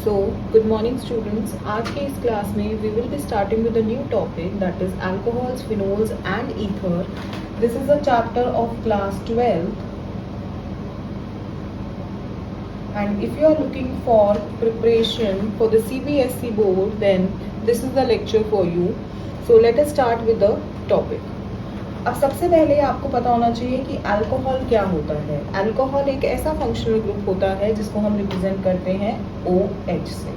So, good morning students. आज के इस क्लास में we will be starting with a new topic that is alcohols, phenols and ether. This is a chapter of class 12. And if you are looking for preparation for the CBSE board, then this is the lecture for you. So, let us start with the topic. अब सबसे पहले आपको पता होना चाहिए कि alcohol क्या होता है। अल्कोहल एक ऐसा फंक्शनल ग्रुप होता है जिसको हम रिप्रेजेंट करते हैं OH से।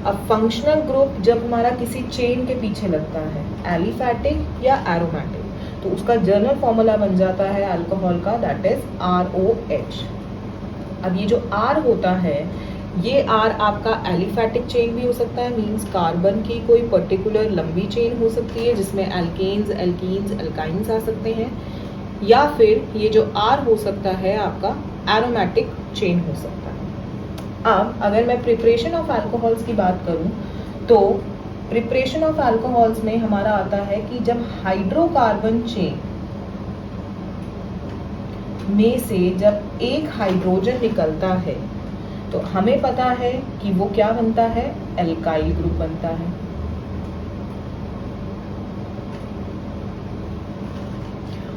अब फंक्शनल ग्रुप जब हमारा किसी चेन के पीछे लगता है, एलिफैटिक या एरोमेटिक, तो उसका जनरल फॉर्मूला बन जाता है अल्कोहल का, दैट इज ROH। अब ये जो R होता है, ये R आपका एलिफैटिक चेन भी हो सकता है, मींस कार्बन की कोई पर्टिकुलर लंबी चेन हो सकती है जिसमें एल्केन्स, एल्कीन्स, एल्काइंस आ सकते हैं, या फिर ये जो R हो सकता है आपका एरोमेटिक चेन हो सकता है। अब अगर मैं प्रिपरेशन ऑफ अल्कोहल्स की बात करूं तो प्रिपरेशन ऑफ अल्कोहल्स में हमारा आता है कि जब हाइड्रोकार्बन चेन में से जब एक हाइड्रोजन निकलता है तो हमें पता है कि वो क्या बनता है, एल्काइल ग्रुप बनता है।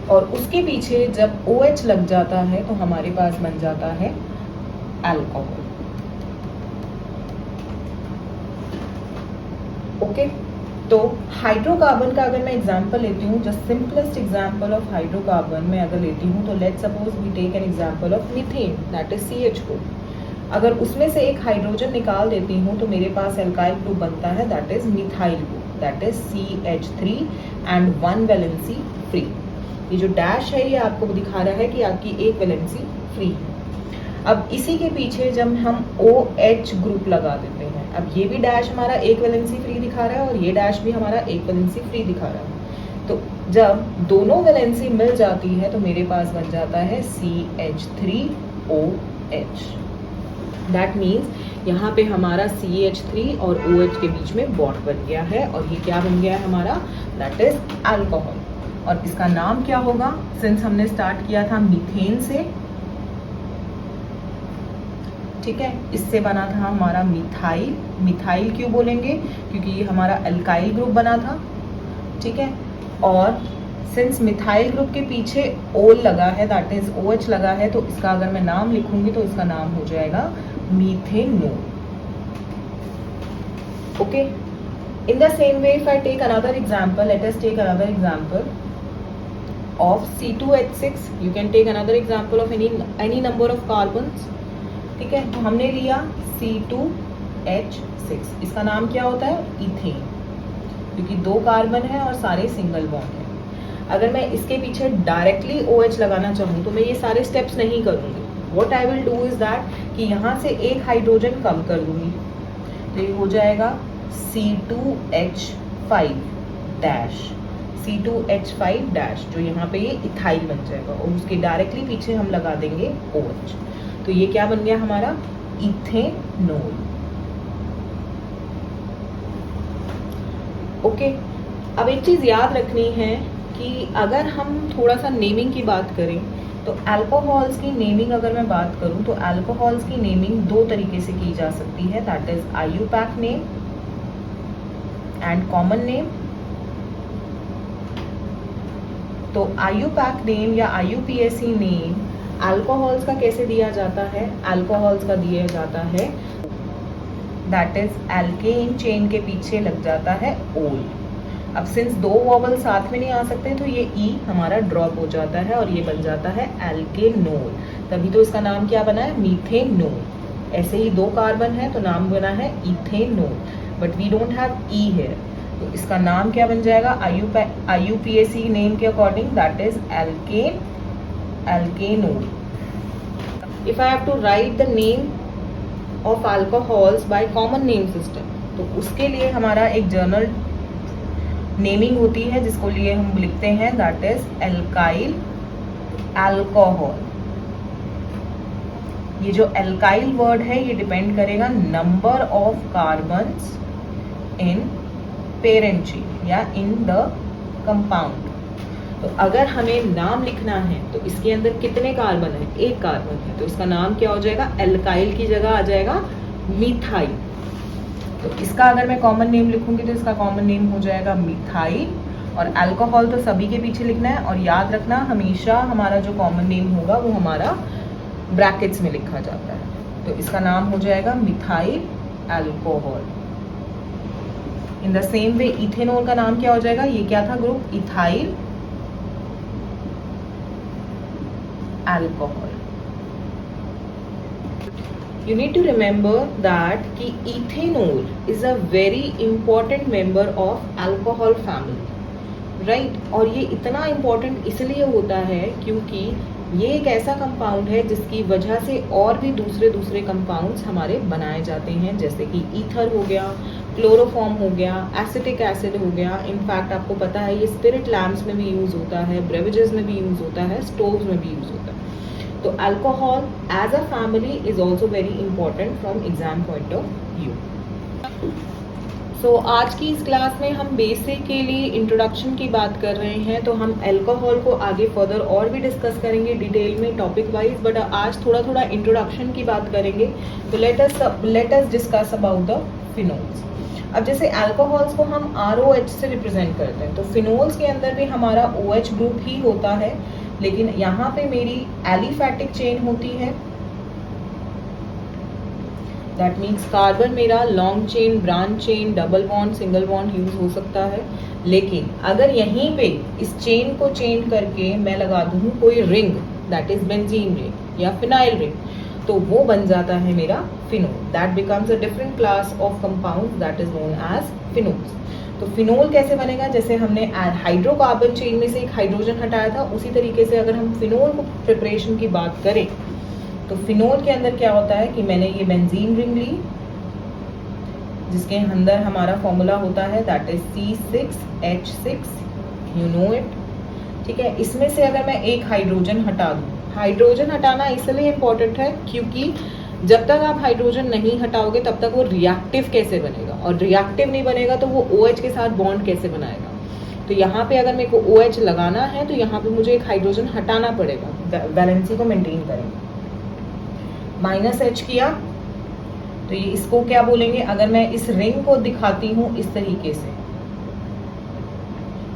और उसके पीछे जब OH लग जाता है तो हमारे पास बन जाता है अल्कोहल। ओके, तो हाइड्रोकार्बन का अगर मैं एग्जांपल लेती हूँ, just simplest example of hydrocarbon में अगर लेती हूँ तो let's suppose we take an example of methane, that is CH4। अगर उसमें से एक हाइड्रोजन निकाल देती हूँ तो मेरे पास एल्काइल ग्रुप बनता है, that is methyl group, that is CH3 and 1 valency free. ये जो डैश है ये आपको दिखा रहा है कि आपकी एक वैलेंसी फ्री है। अब इसी के पीछे जब हम OH ग्रुप लगा देते हैं, अब ये भी डैश हमारा एक वैलेंसी फ्री दिखा रहा है और ये डैश भी हमारा एक वैलेंसी फ्री दिखा रहा है। तो जब दोनों वैलेंसी मिल जाती है तो मेरे पास बन जाता है CH3OH। दैट मीन्स यहाँ पे हमारा CH3 और OH के बीच में बॉन्ड बन गया है और ये क्या बन गया है हमारा, दैट इज अल्कोहल। और इसका नाम क्या होगा, सिंस हमने स्टार्ट किया था मीथेन से, ठीक है, इससे बना था हमारा मिथाइल। मिथाइल क्यों बोलेंगे, क्योंकि ये हमारा एल्काइल ग्रुप बना था, ठीक है। और सिंस मिथाइल ग्रुप के पीछे ओल लगा है, दैट इज OH लगा है, तो इसका अगर मैं नाम लिखूंगी तो इसका नाम हो जाएगा methanol. Okay, in the same way if I take another example, let us take another example of C2H6. You can take another example of any number of carbons, ठीक है। तो हमने लिया C2H6, इसका नाम क्या होता है, इथेन, क्योंकि 2 कार्बन है और सारे सिंगल बॉन्ड है। अगर मैं इसके पीछे डायरेक्टली OH लगाना चाहूँ तो मैं ये सारे स्टेप्स नहीं करूँगी। What I will do is that कि यहाँ से एक हाइड्रोजन कम कर दूंगी, तो ये हो जाएगा C2H5 डैश, C2H5 डैश, जो यहाँ पे ये इथाइल बन जाएगा और उसके डायरेक्टली पीछे हम लगा देंगे OH, तो ये क्या बन गया हमारा, इथेनॉल। ओके, अब एक चीज याद रखनी है कि अगर हम थोड़ा सा नेमिंग की बात करें तो अल्कोहल्स की नेमिंग अगर मैं बात करूं तो अल्कोहल्स की नेमिंग 2 तरीके से की जा सकती है, that is IUPAC name and common name. तो IUPAC नेम या IUPAC नेम अल्कोहल्स का कैसे दिया जाता है, अल्कोहल्स का दिया जाता है, दैट इज एल्केन चेन के पीछे लग जाता है ओल। अब सिंस 2 वॉवल साथ में नहीं आ सकते तो ये E हमारा ड्रॉप हो जाता है और ये बन जाता है एल्केनोल, तभी तो इसका नाम क्या बना है, मीथेनोल। ऐसे ही 2 कार्बन है तो नाम बना है ethanol, but we don't have E here, तो इसका नाम क्या बन जाएगा, IUPAC नेम के according, that is alkanol. If I have to write the name of alcohols by common name system, तो उसके लिए हमारा एक जर्नल नेमिंग होती है जिसको लिए हम लिखते हैं, दैट इज एल्काइल अल्कोहल। ये जो एल्काइल वर्ड है ये डिपेंड करेगा number of carbons in parent chain या इन द कंपाउंड। तो अगर हमें नाम लिखना है तो इसके अंदर कितने कार्बन है, 1 कार्बन है, तो इसका नाम क्या हो जाएगा, एल्काइल की जगह आ जाएगा मिथाइल। तो इसका अगर मैं कॉमन नेम लिखूंगी तो इसका कॉमन नेम हो जाएगा मिथाइल, और अल्कोहल तो सभी के पीछे लिखना है, और याद रखना हमेशा हमारा जो कॉमन नेम होगा वो हमारा ब्रैकेट्स में लिखा जाता है। तो इसका नाम हो जाएगा methyl alcohol. In the same way ethanol का नाम क्या हो जाएगा, ये क्या था group, ethyl alcohol. You need to remember that कि ethanol is a very important member of alcohol family, right? और ये इतना important इसलिए होता है क्योंकि ये एक ऐसा कंपाउंड है जिसकी वजह से और भी दूसरे कंपाउंड्स हमारे बनाए जाते हैं, जैसे कि ईथर हो गया, क्लोरोफॉर्म हो गया, एसिटिक एसिड हो गया। इनफैक्ट आपको पता है ये स्पिरिट लैम्प्स में भी यूज होता है, ब्रेवरेजेस में भी यूज होता है, स्टोव्स में भी यूज होता है। तो alcohol as a family is also very important from exam point of view. So आज की इस क्लास में हम बेसिकली इंट्रोडक्शन की बात कर रहे हैं, तो हम अल्कोहल को आगे फर्दर और भी डिस्कस करेंगे डिटेल में टॉपिक वाइज, बट आज थोड़ा इंट्रोडक्शन की बात करेंगे। तो let us discuss about the phenols. अब जैसे अल्कोहल्स को हम ROH से रिप्रेजेंट करते हैं, तो फिनोल्स के अंदर भी हमारा OH ग्रुप ही होता है, लेकिन यहाँ पे मेरी एलिफैटिक चेन होती है। दैट मीन्स कार्बन मेरा long chain, branch chain, double bond, single bond use हो सकता है। लेकिन अगर यहीं पे इस चेन को चेंज करके मैं लगा दूं कोई ring, that is benzene ring या फिनाइल रिंग, तो वो बन जाता है मेरा phenol. That becomes a different class of compound that is known as phenols. तो फिनोल कैसे बनेगा, जैसे हमने हाइड्रोकार्बन चेन में से एक हाइड्रोजन हटाया था, उसी तरीके से अगर हम फिनोल प्रिपरेशन की बात करें तो फिनोल के अंदर क्या होता है कि मैंने ये बेंजीन रिंग ली जिसके अंदर हमारा फॉर्मूला होता है that is C6H6, you know it, ठीक है। इसमें से अगर मैं एक हाइड्रोजन हटा दूं, हाइड्रोजन हटाना इसलिए इम्पोर्टेंट है क्योंकि जब तक आप हाइड्रोजन नहीं हटाओगे तब तक वो रिएक्टिव कैसे बनेगा, और रिएक्टिव नहीं बनेगा तो वो OH के साथ बॉन्ड कैसे बनाएगा। तो यहाँ पे अगर मेरे को OH लगाना है तो यहाँ पे मुझे एक हाइड्रोजन हटाना पड़ेगा, वैलेंसी को मेंटेन करेंगे। -H किया तो ये इसको क्या बोलेंगे, अगर मैं इस रिंग को दिखाती हूँ इस तरीके से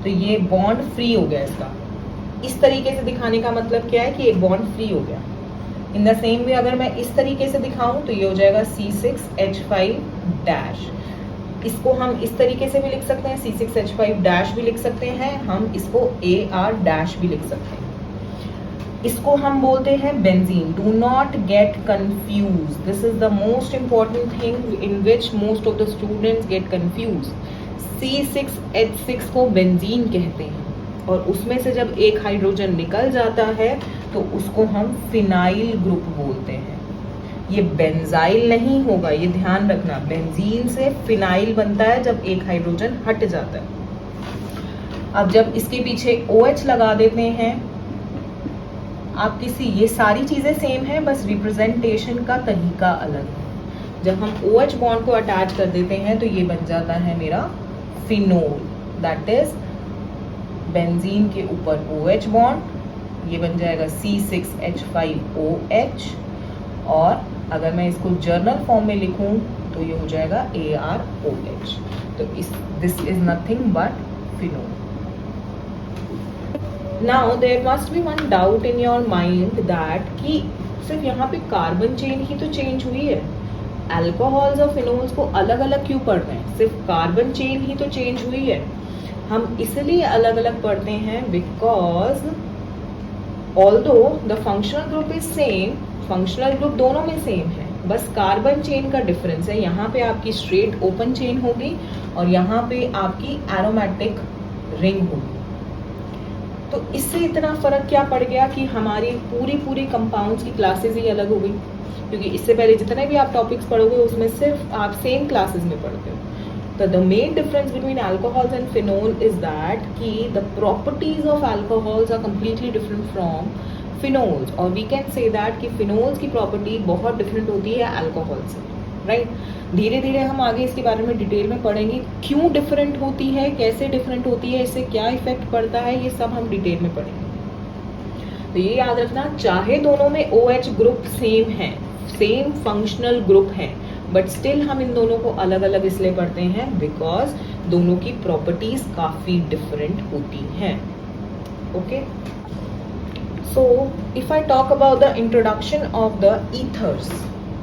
तो ये बॉन्ड फ्री हो गया इसका। इस तरीके से दिखाने का मतलब क्या है कि एक बॉन्ड फ्री हो गया। इन द सेम वे अगर मैं इस तरीके से दिखाऊं तो ये हो जाएगा C6H5-। इसको हम इस तरीके से भी लिख सकते हैं, C6H5- भी लिख सकते हैं, हम इसको AR- भी लिख सकते हैं। इसको हम बोलते हैं benzene. Do not get confuse, this is the most important thing in which most of the students get confuse. C6H6 को बेंजीन कहते हैं, और उसमें से जब एक हाइड्रोजन निकल जाता है तो उसको हम फिनाइल ग्रुप बोलते हैं। ये बेंजाइल नहीं होगा, ये ध्यान रखना। बेंजीन से फिनाइल बनता है जब एक हाइड्रोजन हट जाता है। अब जब इसके पीछे OH लगा देते हैं आप ये सारी चीजें सेम है, बस रिप्रेजेंटेशन का तरीका अलग है। जब हम OH बॉन्ड को अटैच कर देते हैं तो ये बन जाता है मेरा फिनोल, दैट इज बेंजीन के ऊपर OH बॉन्ड, ये बन जाएगा C6H5OH, और अगर मैं इसको जर्नल फॉर्म में लिखूं तो ये हो जाएगा AROH। तो this is nothing but phenol. Now there must be one doubt in your mind that कि सिर्फ यहाँ पे कार्बन चेन ही तो चेंज हुई है, अल्कोहल्स और फिनोल्स को अलग अलग क्यों पढ़ रहे हैं, सिर्फ कार्बन चेन ही तो चेंज हुई है। हम इसलिए अलग अलग पढ़ते हैं because although the functional group is same, functional group दोनों में सेम है, बस कार्बन चेन का डिफरेंस है। यहाँ पे आपकी स्ट्रेट ओपन चेन होगी और यहाँ पे आपकी एरोमेटिक रिंग होगी। तो इससे इतना फर्क क्या पड़ गया कि हमारी पूरी कंपाउंड्स की क्लासेस ही अलग हो गई, क्योंकि इससे पहले जितने भी आप टॉपिक्स पढ़ोगे उसमें सिर्फ आप सेम क्लासेस में पढ़ते हो। तो the main difference between alcohols and phenol is that कि the properties of alcohols are completely different from phenols, और वी कैन से दैट कि फिनोल्स की प्रॉपर्टी बहुत डिफरेंट होती है अल्कोहल से, राइट। धीरे धीरे हम आगे इसके बारे में डिटेल में पढ़ेंगे, क्यों डिफरेंट होती है, कैसे डिफरेंट होती है, इससे क्या इफेक्ट पड़ता है, ये सब हम डिटेल में पढ़ेंगे। तो ये याद रखना, चाहे दोनों में OH ग्रुप सेम है, सेम फंक्शनल ग्रुप है, बट स्टिल हम इन दोनों को अलग अलग इसलिए पढ़ते हैं बिकॉज दोनों की प्रॉपर्टीज काफी डिफरेंट होती हैं. Okay, so if I talk about the introduction of the ethers.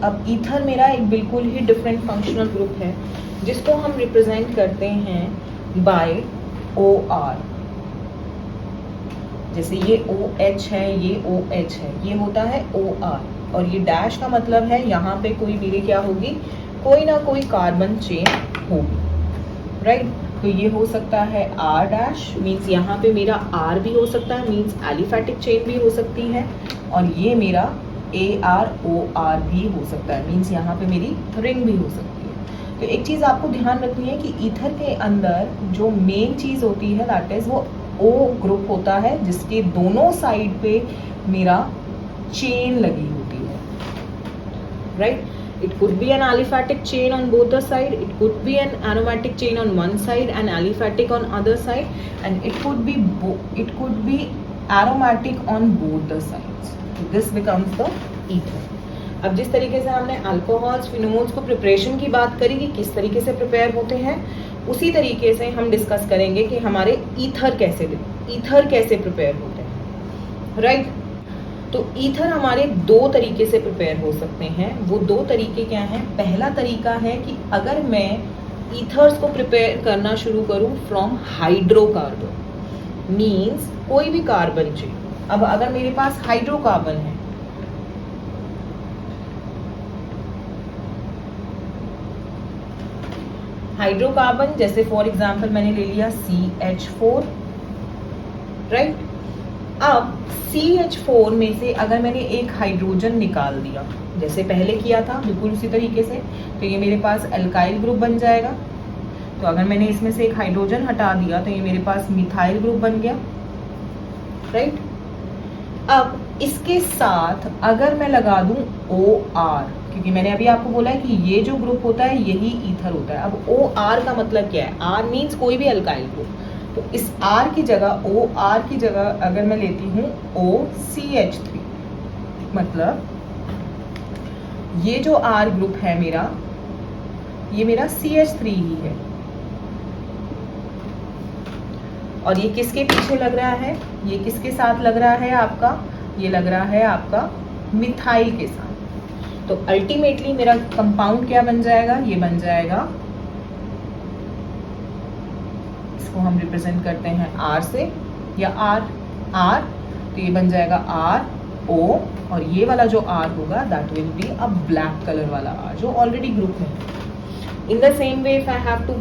अब ईथर मेरा एक बिल्कुल ही डिफरेंट फंक्शनल ग्रुप है जिसको हम रिप्रेजेंट करते हैं बाय OR. जैसे ये OH है, ये OH है, ये होता है OR. और ये डैश का मतलब है यहाँ पे कोई मेरी क्या होगी, कोई ना कोई कार्बन चेन होगी, राइट. तो ये हो सकता है R डैश, मीन्स यहाँ पे मेरा R भी हो सकता है, मीन्स एलिफैटिक चेन भी हो सकती है. और ये मेरा AROR भी हो सकता है, मीन्स यहाँ पे मेरी रिंग भी हो सकती है. तो एक चीज़ आपको ध्यान रखनी है कि ईथर के अंदर जो मेन चीज़ होती है दैट इज वो O ग्रुप होता है जिसके दोनों साइड पे मेरा चेन लगी होती है, right. It could be an aliphatic chain on both the side, it could be an aromatic chain on one side and aliphatic on other side, and it could be aromatic on both the sides. So this becomes the ether. अब जिस तरीके से हमने alcohols, phenols को preparation की बात करी कि किस तरीके से प्रिपेयर होते हैं, उसी तरीके से हम डिस्कस करेंगे कि हमारे ईथर कैसे प्रिपेयर होते हैं, राइट. तो ईथर हमारे दो तरीके से प्रिपेयर हो सकते हैं. वो दो तरीके क्या हैं? पहला तरीका है कि अगर मैं ईथर्स को प्रिपेयर करना शुरू करूं फ्रॉम हाइड्रोकार्बन, मींस कोई भी कार्बन चेन. अब अगर मेरे पास हाइड्रोकार्बन है, हाइड्रोकार्बन जैसे फॉर एग्जांपल मैंने ले लिया CH4, राइट. अब CH4 में से अगर मैंने एक हाइड्रोजन निकाल दिया जैसे पहले किया था बिल्कुल उसी तरीके से, तो ये मेरे पास एल्काइल ग्रुप बन जाएगा. तो अगर मैंने इसमें से एक हाइड्रोजन हटा दिया तो ये मेरे पास मिथाइल ग्रुप बन गया, राइट. अब इसके साथ अगर मैं लगा दूं OR, क्योंकि मैंने अभी आपको बोला है कि ये जो ग्रुप होता है यही ईथर होता है. अब OR का मतलब क्या है? R मीन्स कोई भी अल्काइल ग्रुप. तो इस R की जगह, OR की जगह अगर मैं लेती हूँ OCH3, मतलब ये जो R ग्रुप है मेरा, ये मेरा CH3 ही है. और ये किसके पीछे लग रहा है? ये किसके साथ लग रहा है आपका? ये लग रहा है आपका मिथाइल के साथ. तो अल्टीमेटली मेरा कंपाउंड क्या बन जाएगा? ये बन जाएगा, इसको हम रिप्रेजेंट करते हैं R से या R, तो ये बन जाएगा RO. और ये वाला जो R होगा that will be a black colour वाला R जो ऑलरेडी ग्रुप में है. In the same way if I have to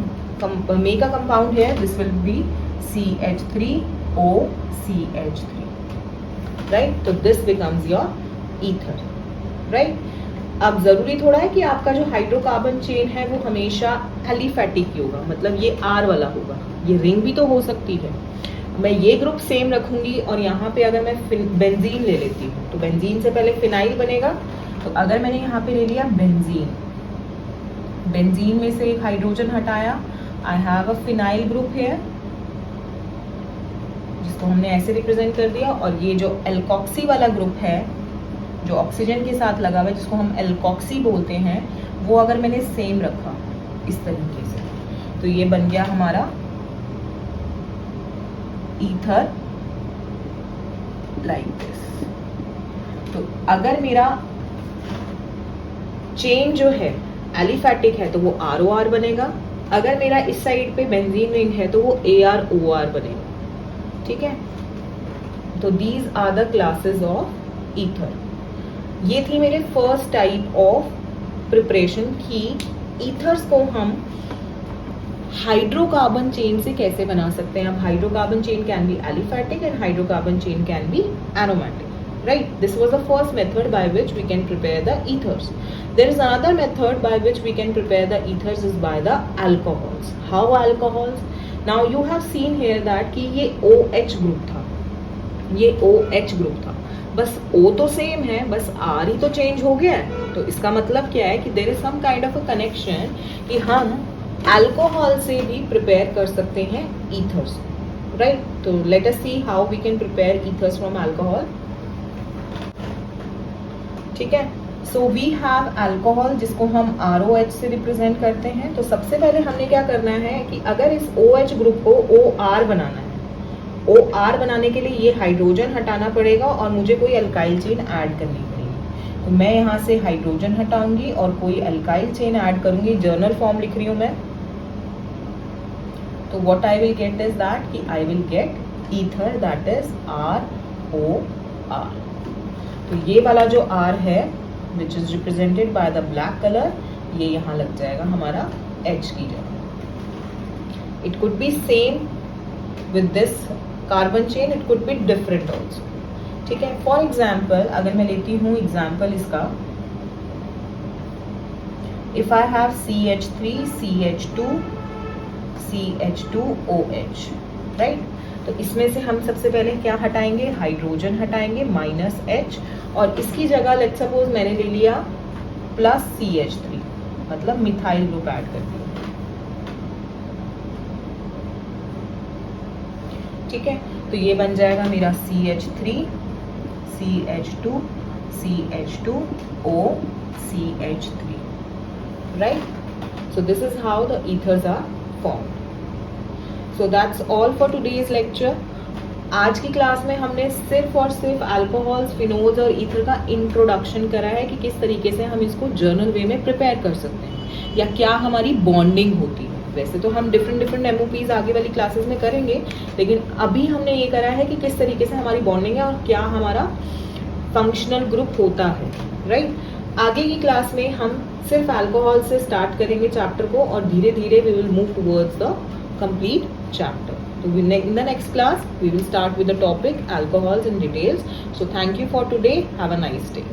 make a compound here, this will be CH3O CH3, right. तो this becomes your ether, right. अब जरूरी थोड़ा है कि आपका जो हाइड्रोकार्बन चेन है वो हमेशा एलिफैटिक ही होगा, मतलब ये R वाला होगा. ये रिंग भी तो हो सकती है. मैं ये ग्रुप सेम रखूंगी और यहाँ पे अगर मैं बेंजीन ले लेती हूँ तो बेंजीन से पहले फिनाइल बनेगा. तो अगर मैंने यहाँ पे ले लिया बेंजीन में से एक हाइड्रोजन हटाया, I have a phenyl group here जिसको हमने ऐसे रिप्रेजेंट कर दिया. और ये जो एल्कोक्सी वाला ग्रुप है जो ऑक्सीजन के साथ लगा हुआ है जिसको हम एल्कोक्सी बोलते हैं, वो अगर मैंने सेम रखा इस तरीके से तो ये बन गया हमारा ईथर लाइक दिस. तो अगर मेरा चेन जो है एलिफैटिक है तो वो ROR बनेगा. अगर मेरा इस साइड पे बेंजीन रिंग है तो वो AROR बनेगा, ठीक है. तो these are the classes of ether. ये थी मेरे फर्स्ट टाइप ऑफ प्रिपरेशन की ईथर्स को हम हाइड्रोकार्बन चेन से कैसे बना सकते हैं. अब hydrocarbon chain can be aliphatic and hydrocarbon chain can be aromatic, right? This was the first method by which we can prepare the ethers. There is another method by which we can prepare the ethers is by the alcohols. How alcohols? Now you have seen here that कि ये OH group था, ये OH group था, बस O तो same है, बस R ही तो चेंज हो गया है. तो इसका मतलब क्या है कि there is some kind of a connection कि हम अल्कोहल से भी प्रिपेयर कर सकते हैं ईथर्स, राइट? तो let us see how we can prepare ethers from alcohol. ठीक है, सो वी हैव अल्कोहल जिसको हम ROH से रिप्रेजेंट करते हैं। तो सबसे पहले हमने क्या करना है कि अगर इस OH ग्रुप को OR बनाना है, OR बनाने के लिए ये हाइड्रोजन हटाना पड़ेगा और मुझे कोई अल्काइल चेन ऐड करनी पड़ेगी। तो मैं यहाँ से हाइड्रोजन हटाऊंगी और कोई अल्काइल चेन ऐड करूंगी। जर्नल फॉर्म लिख रही हूँ मैं। तो what I will get is that कि I will get ether, that is ROR। तो ये वाला जो R है which is represented by the black colour, ये यहाँ लग जाएगा हमारा H की जगह। It could be same with this carbon chain, it could be different also, ठीक है। फॉर एग्जाम्पल अगर मैं लेती हूँ एग्जाम्पल इसका, if I have CH3 CH2 CH2OH, right. तो इसमें से हम सबसे पहले क्या हटाएंगे, हाइड्रोजन हटाएंगे -H, और इसकी जगह लेट्स सपोज मैंने ले लिया +CH3, मतलब मिथाइल ग्रुप ऐड कर दिया, ठीक है। तो ये बन जाएगा मेरा CH3 CH2 CH2O CH3, right. So this is how the ethers are formed. So that's all for today's lecture. आज की क्लास में हमने सिर्फ और सिर्फ अल्कोहल्स, फिनोल्स और ईथर का इंट्रोडक्शन करा है कि किस तरीके से हम इसको जर्नल वे में प्रिपेयर कर सकते हैं या क्या हमारी बॉन्डिंग होती है। वैसे तो हम डिफरेंट MOPs आगे वाली क्लासेस में करेंगे, लेकिन अभी हमने ये करा है कि किस तरीके से हमारी बॉन्डिंग है और क्या हमारा फंक्शनल ग्रुप होता है, राइट। आगे की क्लास में हम सिर्फ अल्कोहल से स्टार्ट करेंगे चैप्टर को और धीरे धीरे we will move towards the complete chapter. So in the next class we will start with the topic alcohols in details. So thank you for today. Have a nice day.